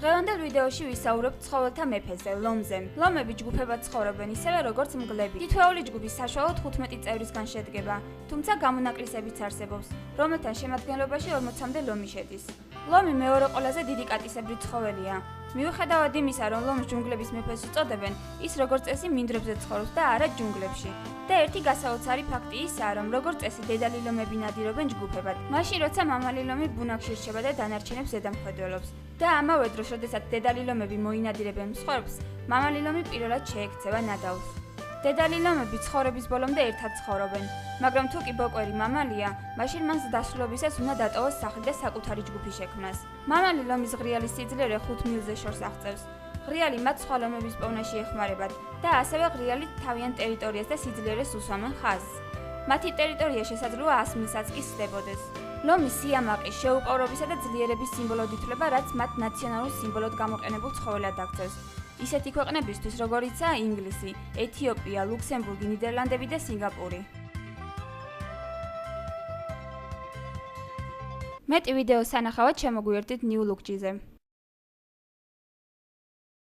დღევანდელ ვიდეოში ვისაუბრებთ ცხოველთა მეფეზე, ლომზე. ლომები ჯგუფებად ცხოვრობენ ისევე როგორც მგლები. თითოეული ჯგუფი საშუალოდ 15 წევრისგან შედგება, თუმცა გამონაკლისებიც არსებობს, რომელთა შემადგენლობაში 40-მდე ლომი შედის. ლომი მეორე ყველაზე დიდი კატისებრი ცხოველია. მიუხედავად იმისა, რომ ლომს ჯუნგლების მეფეს უწოდებენ, ის როგორც წესი მინდვრებზე ცხოვრობს და არა ჯუნგლებში. და ერთი გასაოცარი ფაქტი ისაა, რომ როგორც წესი დედალი ლომები ნადირობენ ჯგუფებად, მაშინ როცა მამალი ლომი ბუნაგში რჩება და დანარჩენებს ზედამხედველობს. და ამავე დროს, როდესაც დედალი ლომები მოინადირებენ მსხვერპლს, მამალი ლომი პირველად შეექცევა ნადავლს. დედალი ლომები ცხოვრების ბოლომდე ერთად ცხოვრობენ, მაგრამ თუ კი ბოკვერი მამალია, მაშინ მან დასრულებისას უნდა დატოვოს სახლი და საკუთარი ჯგუფი შექმნას. მამალი ლომის ღრიალი სიძლიერე 5 მილზე შორს აღწევს. ღრიალი მათ სხვა ლომების პოვნაში ეხმარებათ და ასევე ღრიალი თავიანთ ტერიტორიას და სიძლიერეს უსვამენ ხაზს. მათი ტერიტორია შესაძლოა 100 მილსაც კი სდებოდეს. ლომი სიამაყის, შეუპოვრობისა და ძლიერების სიმბოლოდ ითვლება, რაც მათ ნაციონალურ სიმბოლოდ გამოყენებულ ცხოველად აქცევს. ისეთი ქვეყნებისთვის, როგორიცაა ინგლისი, ეთიოპია, ლუქსემბურგი, ნიდერლანდები და სინგაპური. მეტი ვიდეოს სანახავად შემოგვიერთდით New Look G-ზე.